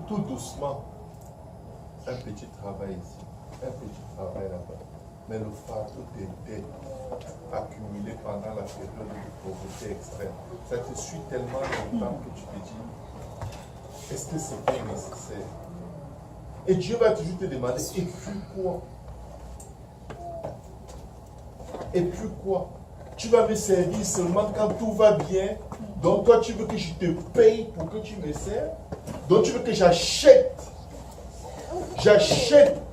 tout doucement, un petit travail ici, un petit travail là-bas. Mais le fardeau des dettes accumulées pendant la période de pauvreté extrême, ça te suit tellement longtemps que tu te dis, est-ce que c'est bien nécessaire? Et Dieu va toujours te demander, et puis quoi? Et puis quoi? Tu vas me servir seulement quand tout va bien. Donc toi, tu veux que je te paye pour que tu me serves? Donc tu veux que j'achète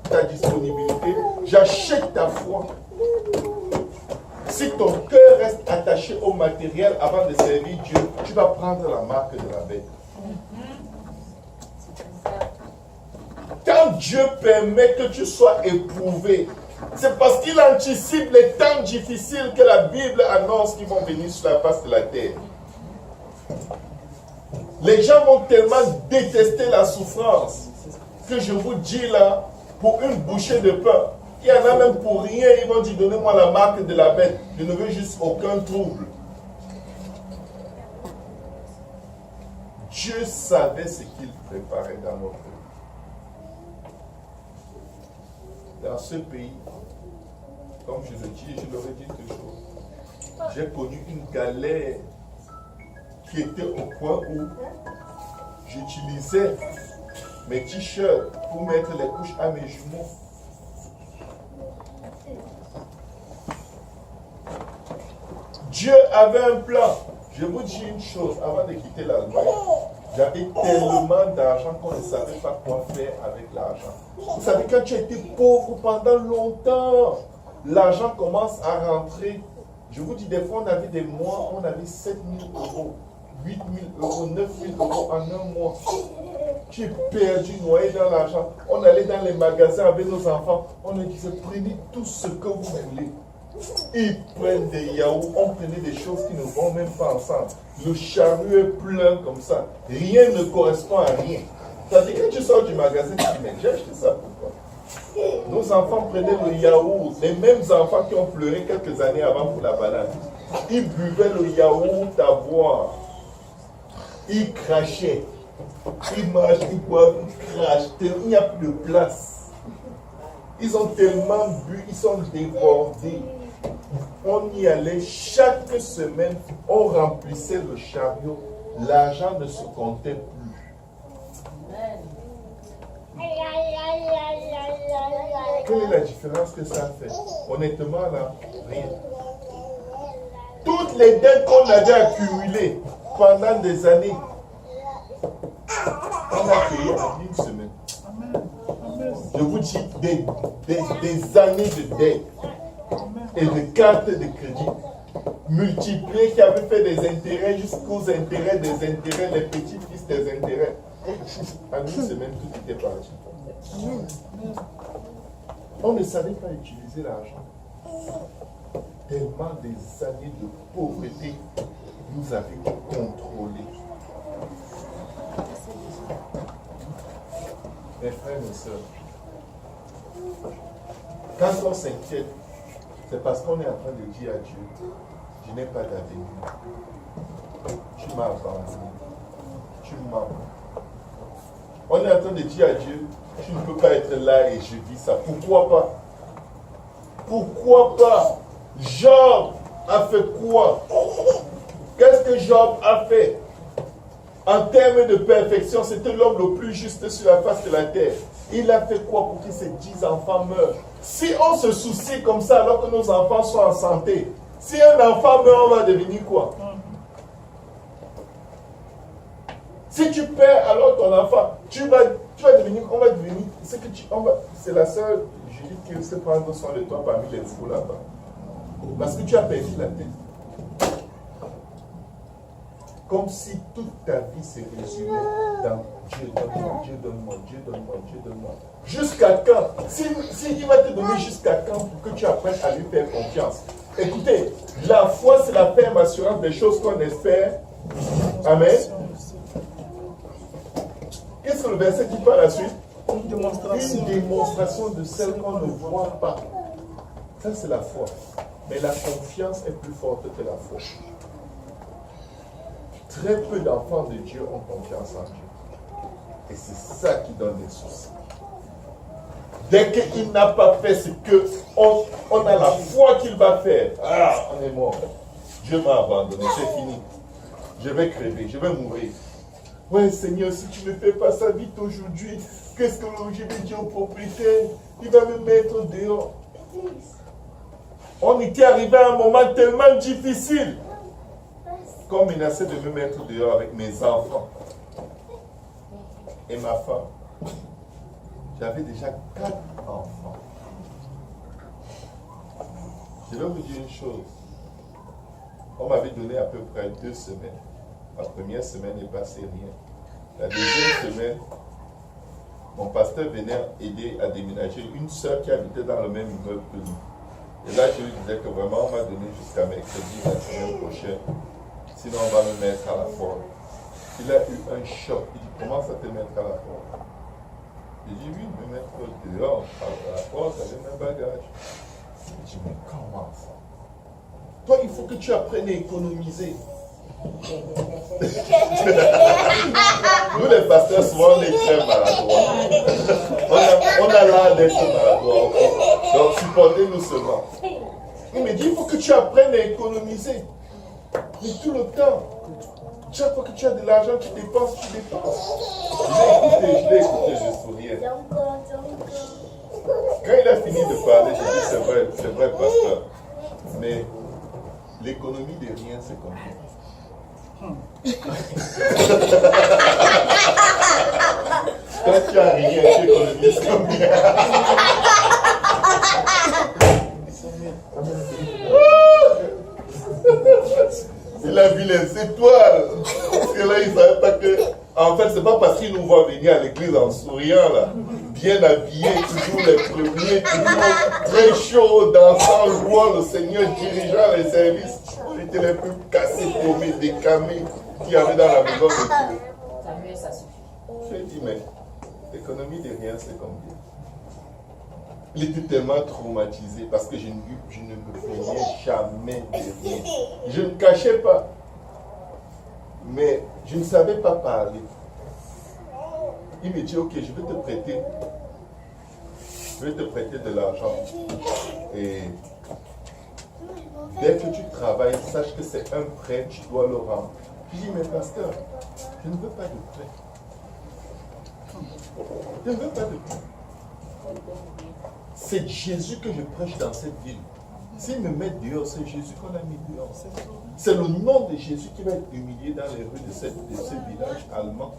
ta disponibilité, j'achète ta foi. Si ton cœur reste attaché au matériel avant de servir Dieu, tu vas prendre la marque de la bête. Quand Dieu permet que tu sois éprouvé, c'est parce qu'il anticipe les temps difficiles que la Bible annonce qui vont venir sur la face de la terre. Les gens vont tellement détester la souffrance que je vous dis là, pour une bouchée de pain, il y en a même pour rien, ils vont dire donnez-moi la marque de la bête, je ne veux juste aucun trouble. Dieu savait ce qu'il préparait dans notre pays. Dans ce pays, comme je le dis, je l'aurais dit toujours, j'ai connu une galère qui était au point où j'utilisais mes t-shirts pour mettre les couches à mes jumeaux. Dieu avait un plan. Je vous dis une chose, avant de quitter l'Allemagne, j'avais tellement d'argent qu'on ne savait pas quoi faire avec l'argent. Vous savez, quand tu étais pauvre pendant longtemps, l'argent commence à rentrer. Je vous dis, des fois, on avait des mois, on avait 7 000 euros, 8 000 euros, 9 000 euros en un mois. Tu es perdu, noyé dans l'argent. On allait dans les magasins avec nos enfants. On leur disait, prenez tout ce que vous voulez. Ils prennent des yaourts, on prenait des choses qui ne vont même pas ensemble. Le chariot est plein comme ça. Rien ne correspond à rien. C'est-à-dire que quand tu sors du magasin, tu dis, mais j'ai acheté ça pourquoi? Nos enfants prenaient le yaourt, les mêmes enfants qui ont pleuré quelques années avant pour la balade. Ils buvaient le yaourt à boire. Ils crachaient. Ils mangent, ils boivent, ils crachent. Il n'y a plus de place. Ils ont tellement bu, ils sont débordés. On y allait chaque semaine, on remplissait le chariot. L'argent ne se comptait plus. Quelle est la différence que ça fait? Honnêtement, là, rien. Toutes les dettes qu'on avait accumulées pendant des années, on a payé en une semaine. Je vous dis, des années de dettes et de cartes de crédit multipliées qui avaient fait des intérêts jusqu'aux intérêts des intérêts, les petits-fils des intérêts. En une semaine, tout était parti. On ne savait pas utiliser l'argent. Tellement des années de pauvreté nous avaient contrôlés. Mes frères et mes sœurs, quand on s'inquiète, c'est parce qu'on est en train de dire à Dieu, je n'ai pas d'avenir. Tu m'as abandonné. Tu m'as. On est en train de dire à Dieu, tu ne peux pas être là et je vis ça. Pourquoi pas? Pourquoi pas? Job a fait quoi? Qu'est-ce que Job a fait? En termes de perfection, c'était l'homme le plus juste sur la face de la terre. Il a fait quoi pour que ses 10 enfants meurent? Si on se soucie comme ça alors que nos enfants sont en santé, si un enfant meurt, on va devenir quoi? Si tu perds alors ton enfant, tu vas devenir, on va devenir, c'est la seule Judith qui sait prendre soin de toi parmi les fous là-bas. Parce que tu as perdu la tête. Comme si toute ta vie se résumait dans Dieu donne-moi, Dieu donne-moi, Dieu donne-moi, Dieu donne-moi. Jusqu'à quand? Il va te donner jusqu'à quand pour que tu apprennes à lui faire confiance? Écoutez, la foi c'est la ferme assurance des choses qu'on espère. Amen. Qu'est-ce que le verset dit par la suite? Une démonstration de celle qu'on ne voit pas. Ça c'est la foi. Mais la confiance est plus forte que la foi. Très peu d'enfants de Dieu ont confiance en Dieu. Et c'est ça qui donne des soucis. Dès qu'il n'a pas fait ce qu'on a la foi qu'il va faire, on est mort. Dieu m'a abandonné, c'est fini. Je vais crever, je vais mourir. Ouais, Seigneur, si tu ne fais pas ça vite aujourd'hui, qu'est-ce que je vais dire au propriétaire? Il va me mettre dehors. On était arrivé à un moment tellement difficile qu'on menaçait de me mettre dehors avec mes enfants et ma femme. J'avais déjà 4 enfants. Je vais vous dire une chose. On m'avait donné à peu près 2 semaines. La première semaine, il n'est passé rien. La deuxième semaine, mon pasteur venait aider à déménager une sœur qui habitait dans le même immeuble que nous. Et là, je lui disais que vraiment, on m'a donné jusqu'à mercredi la semaine prochaine. Sinon, on va me mettre à la porte. Il a eu un choc. Il dit, comment ça te mettre à la porte? J'ai dit, oui, me mettre dehors, à la porte, avec mes bagages. Il dit, mais comment ça? Toi, il faut que tu apprennes à économiser. Nous, les pasteurs, souvent, on est très maladroits. On a l'art d'être maladroits. Donc, supportez-nous seulement. Il me dit, il faut que tu apprennes à économiser. Mais tout le temps. Chaque fois que tu as de l'argent, tu dépenses, tu dépenses. Je l'ai écouté, je souriais. Quand il a fini de parler, j'ai dit, c'est vrai, pasteur. Mais l'économie de rien, c'est comme ça. Quand tu as rien, tu économises combien? Il a vu les étoiles. Parce que là, il ne savait pas que... En fait, ce n'est pas parce qu'il nous voit venir à l'église en souriant, là, bien habillés, toujours les premiers, toujours très chaud, dansant, louant le Seigneur, dirigeant les services. On était les plus cassés, paumés, décamés qu'il y avait dans la maison de Dieu. Ça suffit. Je lui ai dit, mais l'économie de rien, c'est combien? Il était tellement traumatisé parce que je ne me plaignais jamais de rien. Je ne cachais pas. Mais je ne savais pas parler. Il me dit, ok, je vais te prêter. Je vais te prêter de l'argent. Et dès que tu travailles, sache que c'est un prêt, tu dois le rendre. Je dis, mais pasteur, je ne veux pas de prêt. Je ne veux pas de prêt. C'est Jésus que je prêche dans cette ville. S'il me met dehors, c'est Jésus qu'on a mis dehors. C'est le nom de Jésus qui va être humilié dans les rues de ce village allemand.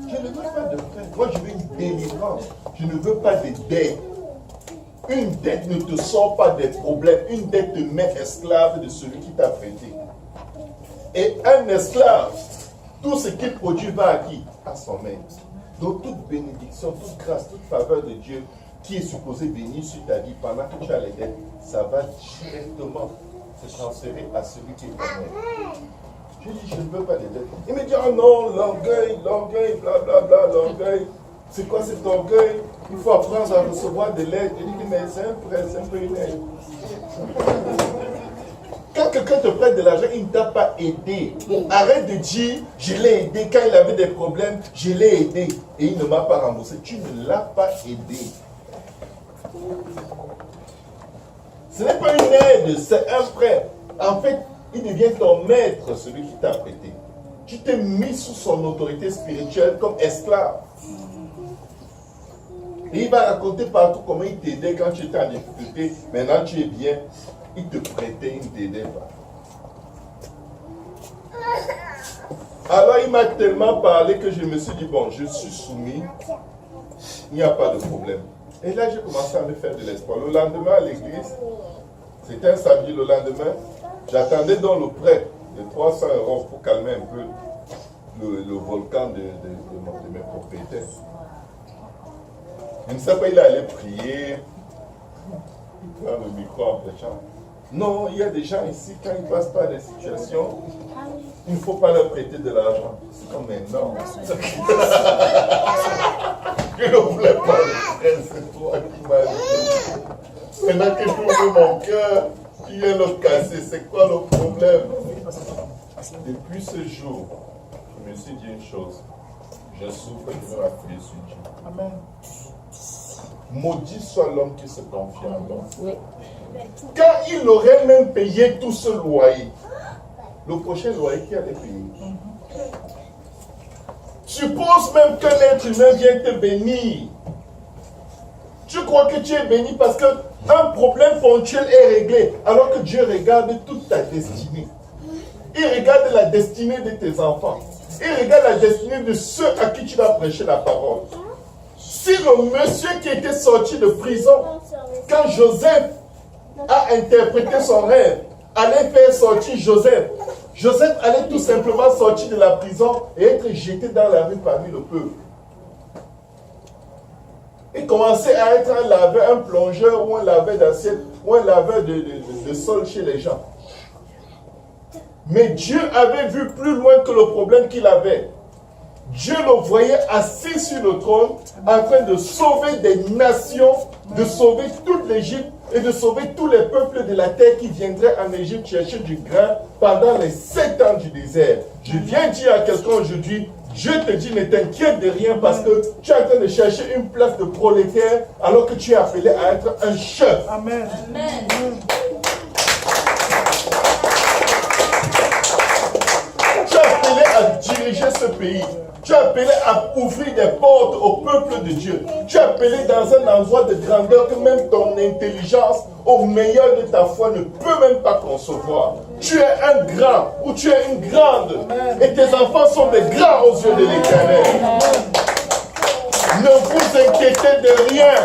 Je ne veux pas de prêt. Moi, je veux une délivrance. Je ne veux pas de dette. Une dette ne te sort pas des problèmes. Une dette te met esclave de celui qui t'a prêté. Et un esclave, tout ce qu'il produit va à qui? À son maître. Donc toute bénédiction, toute grâce, toute faveur de Dieu qui est supposée venir sur ta vie pendant que tu as les dettes, ça va directement se transférer à celui qui est ton maître. Je dis, je ne veux pas de dettes. Il me dit, oh non, l'orgueil, blablabla, l'orgueil. C'est quoi cet orgueil? Il faut apprendre à recevoir de l'aide. Je dis, mais c'est un prêt, c'est un peu une aide. Quand quelqu'un te prête de l'argent, il ne t'a pas aidé. Arrête de dire, je l'ai aidé. Quand il avait des problèmes, je l'ai aidé. Et il ne m'a pas remboursé. Tu ne l'as pas aidé. Ce n'est pas une aide, c'est un prêt. En fait, il devient ton maître, celui qui t'a prêté. Tu t'es mis sous son autorité spirituelle comme esclave. Et il va raconter partout comment il t'aidait quand tu étais en difficulté. Maintenant tu es bien. Il te prêtait, il ne t'aidait pas. Alors il m'a tellement parlé que je me suis dit, bon, je suis soumis. Il n'y a pas de problème. Et là, j'ai commencé à me faire de l'espoir. Le lendemain à l'église, c'était un samedi, le lendemain, j'attendais donc le prêt de 300 € pour calmer un peu le volcan de mes propriétaires. Je ne sais pas, il allait prier, il prend le micro en prêchant. Non, il y a des gens ici, quand ils passent par des situations, il ne faut pas leur prêter de l'argent. C'est comme un non. Je ne voulais pas le prêter, c'est toi qui m'as dit. Maintenant que j'ouvre mon cœur, tu viens le casser. C'est quoi le problème? Depuis ce jour, je me suis dit une chose. Je souffre, je vais m'appuyer sur Dieu. Amen. Maudit soit l'homme qui se confie en l'homme. Oui. Quand il aurait même payé tout ce loyer, le prochain loyer qui allait payer. Suppose même qu'un être humain vient te bénir. Tu crois que tu es béni parce qu'un problème ponctuel est réglé, alors que Dieu regarde toute ta destinée. Il regarde la destinée de tes enfants. Il regarde la destinée de ceux à qui tu vas prêcher la parole. Si le monsieur qui était sorti de prison, quand Joseph a interprété son rêve, allait faire sortir Joseph, Joseph allait tout simplement sortir de la prison et être jeté dans la rue parmi le peuple. Il commençait à être un laveur, un plongeur ou un laveur d'assiette ou un laveur de sol chez les gens. Mais Dieu avait vu plus loin que le problème qu'il avait. Dieu le voyait assis sur le trône en train de sauver des nations, de sauver toute l'Égypte et de sauver tous les peuples de la terre qui viendraient en Égypte chercher du grain pendant les 7 ans du désert. Je viens dire à quelqu'un aujourd'hui, Dieu te dit ne t'inquiète de rien parce que tu es en train de chercher une place de prolétaire alors que tu es appelé à être un chef. Amen. Amen. Tu es appelé à diriger ce pays. Tu es appelé à ouvrir des portes au peuple de Dieu. Tu es appelé dans un endroit de grandeur que même ton intelligence, au meilleur de ta foi, ne peut même pas concevoir. Tu es un grand ou tu es une grande. Et tes enfants sont des grands aux yeux de l'Éternel. Ne vous inquiétez de rien.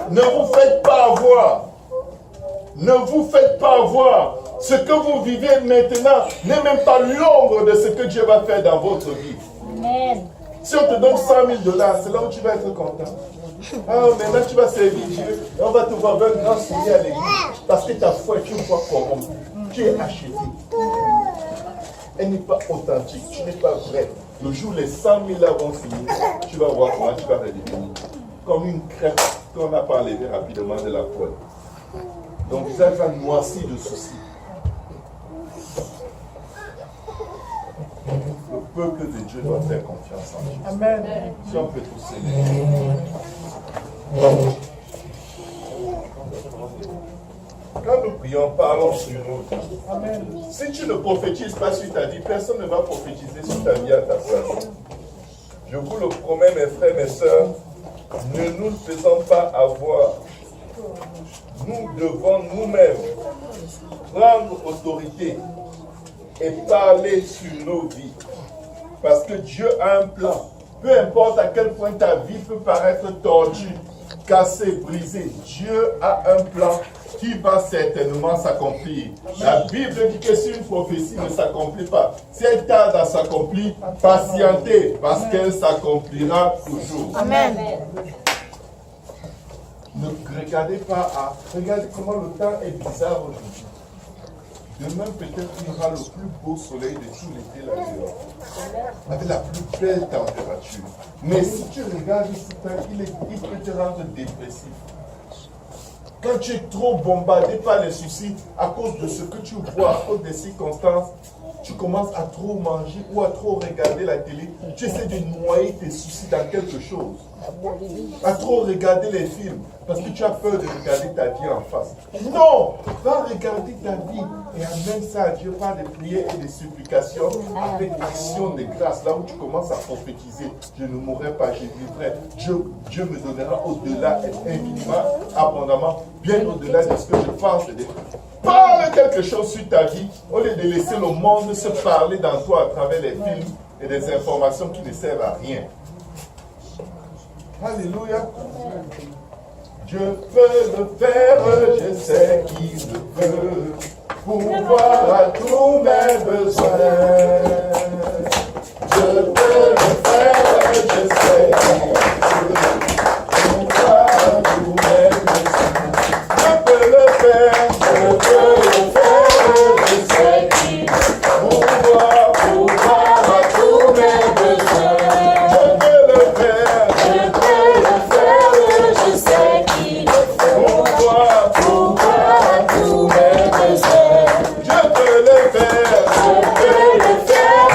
Ne vous faites pas avoir. Ne vous faites pas avoir. Ce que vous vivez maintenant n'est même pas l'ombre de ce que Dieu va faire dans votre vie. Amen. Si on te donne 100 000 $, c'est là où tu vas être content. Ah, maintenant tu vas servir Dieu. Et on va te voir avec un grand sourire à l'église. Parce que ta foi est une foi corrompue. Tu es acheté. Elle n'est pas authentique. Tu n'es pas vrai. Le jour où les 100 000 là vont finir, tu vas voir comment tu vas redevenir. Comme une crêpe qu'on n'a pas enlevée rapidement de la poêle. Donc vous êtes un noissi de soucis. Le peuple de Dieu doit faire confiance en Dieu. Amen. Si on peut tous s'aimer. Quand nous prions, parlons sur nous. Amen. Si tu ne prophétises pas sur ta vie, personne ne va prophétiser sur ta vie à ta place. Je vous le promets, mes frères, mes sœurs, ne nous le faisons pas avoir. Nous devons nous-mêmes prendre autorité et parler sur nos vies. Parce que Dieu a un plan. Peu importe à quel point ta vie peut paraître tordue, cassée, brisée, Dieu a un plan qui va certainement s'accomplir. La Bible dit que si une prophétie ne s'accomplit pas, si elle tarde à s'accomplir, patientez, parce qu'elle s'accomplira toujours. Amen. Ne regardez pas à... Regardez comment le temps est bizarre aujourd'hui. Demain, peut-être qu'il y aura le plus beau soleil de tout l'été là-dehors. Avec la plus belle température. Mais si tu regardes ce temps, il peut te rendre dépressif. Quand tu es trop bombardé par les soucis à cause de ce que tu vois, à cause des circonstances, tu commences à trop manger ou à trop regarder la télé. Tu essaies de noyer tes soucis dans quelque chose. À trop regarder les films parce que tu as peur de regarder ta vie en face. Non! Va regarder ta vie et amène ça à Dieu par des prières et des supplications avec action de grâce. Là où tu commences à prophétiser, je ne mourrai pas, je vivrai. Dieu me donnera au-delà et infiniment, abondamment, bien au-delà de ce que je pense. Parle quelque chose sur ta vie au lieu de laisser le monde se parler dans toi à travers les films et des informations qui ne servent à rien. Alléluia. Dieu peut le faire, je sais qu'il le peut, pourvoir à tous mes besoins. Je peux le faire, je sais qu'il le peut, pourvoir à tous mes besoins. Je peux le faire, je sais qu'il le peut, pourvoir à tous mes besoins. Je peux le faire, Je sais qu'il le fait. pourvoir Pourvoir à tous mes besoins. Je peux le faire, Je peux le faire.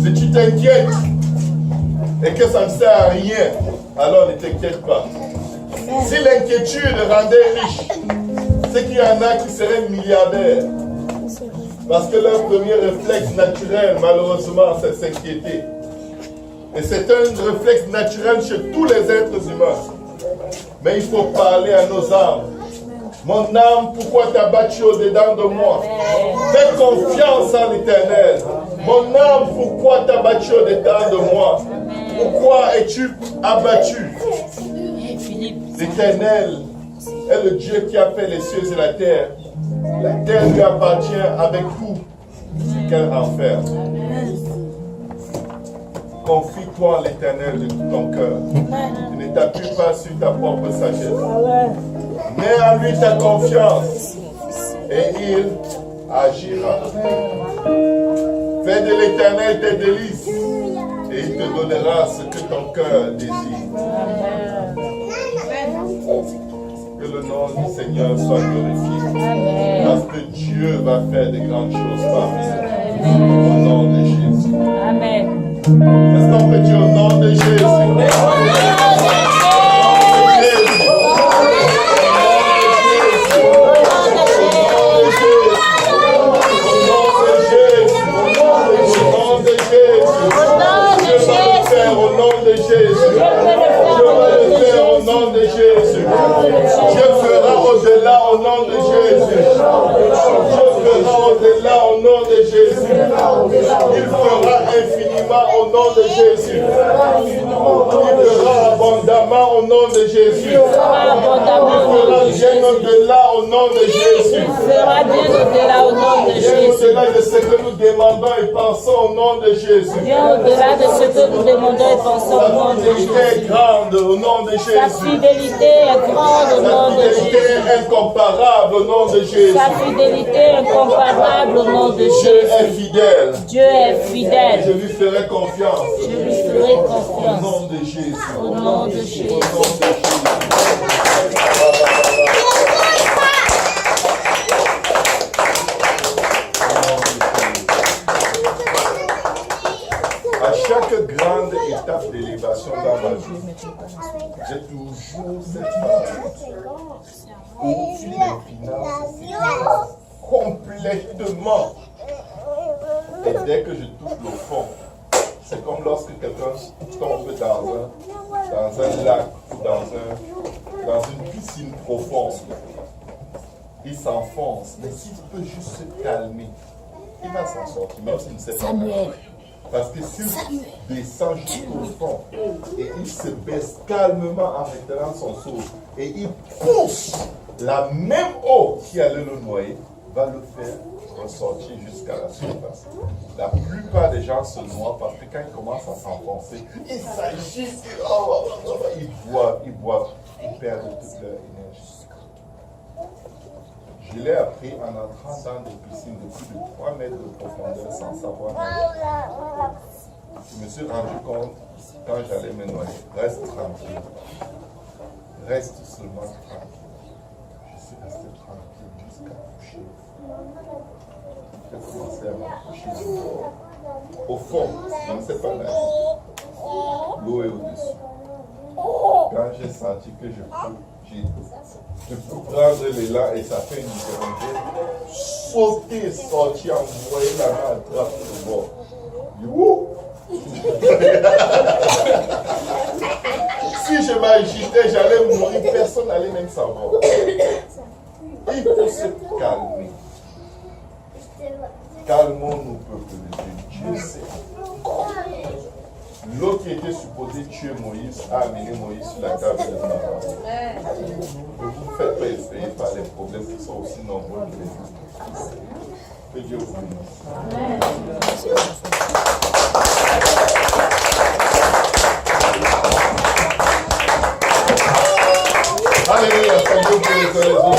Si tu t'inquiètes et que ça ne sert à rien, alors ne t'inquiète pas. Si l'inquiétude rendait riche, c'est qu'il y en a qui seraient milliardaires. Parce que leur premier réflexe naturel, malheureusement, c'est s'inquiéter. Et c'est un réflexe naturel chez tous les êtres humains. Mais il faut parler à nos âmes. Mon âme, pourquoi t'as battu au-dedans de moi? Fais confiance en l'Éternel. Mon âme, pourquoi t'as battu au-dedans de moi? Pourquoi es-tu abattu? L'Éternel est le Dieu qui a fait les cieux et la terre. La terre lui appartient avec tout ce qu'elle renferme. Confie-toi en l'Éternel de tout ton cœur. Tu ne t'appuies pas sur ta propre sagesse. Mets en lui ta confiance et il agira. Fais de l'Éternel tes délices et il te donnera ce que ton cœur désire. Que le nom du Seigneur soit glorifié. Parce que Dieu va faire de grandes choses parmi nous. Au nom de Jésus. Amen. Est-ce qu'on peut dire au nom de Jésus? Au nom de Jésus. Je vais le faire au nom de Jésus. Dieu fera au-delà au nom de Jésus. Dieu fera au-delà au nom de Jésus. Il fera infiniment au nom de Jésus. Il fera abondamment au nom de Jésus. Il fera bien au-delà au nom de Jésus. Bien au-delà de ce que nous demandons et pensons au nom de Jésus. Bien au-delà de ce que nous demandons et pensons au nom de Sa Jésus. fidélité est grande au nom de Sa Jésus. fidélité est grande au Sa nom de fidélité Jésus. est incomparable au nom de Jésus. Sa fidélité est incomparable au nom de Dieu Jésus. est fidèle. Dieu est Je fidèle. lui ferai confiance. Je lui ferai Au confiance. nom de Jésus. Au nom de Jésus. Au nom de Jésus. À chaque grande étape d'élévation dans ma vie, j'ai toujours cette parole où les finances s'écrasent complètement. Et dès que je touche le fond, c'est comme lorsque quelqu'un tombe dans un lac ou dans une piscine profonde. Il s'enfonce, mais s'il peut juste se calmer, il va s'en sortir, même s'il ne sait pas. Parce que s'il descend jusqu'au fond et il se baisse calmement en retirant son souffle et il pousse la même eau qui allait le noyer, va le faire ressortir jusqu'à la surface. La plupart des gens se noient parce que quand ils commencent à s'enfoncer, ils s'agitent, ils boivent, ils perdent toute leur énergie. Je l'ai appris en entrant dans des piscines de plus de 3 mètres de profondeur sans savoir nager. Je me suis rendu compte quand j'allais me noyer. Reste tranquille. Reste seulement tranquille. Je suis resté tranquille jusqu'à coucher. J'ai commencé à m'accoucher. Au fond, je ne sais pas nager. L'eau est au-dessus. Quand j'ai senti que je peux prendre l'élan et ça fait une différence. J'ai sauté, sorti, envoyé la main à travers le bord. Youhou! Si je m'agitais, j'allais mourir, personne n'allait même savoir. Il faut se calmer. Calmons-nous, peuple de Dieu. Dieu sait. L'eau qui était supposée tuer Moïse a amené Moïse sur la table de Pharaon. Ne vous faites pas effrayer par les problèmes qui sont aussi nombreux que les autres. Que Dieu vous bénisse. Alléluia, que Dieu vous bénisse les autres.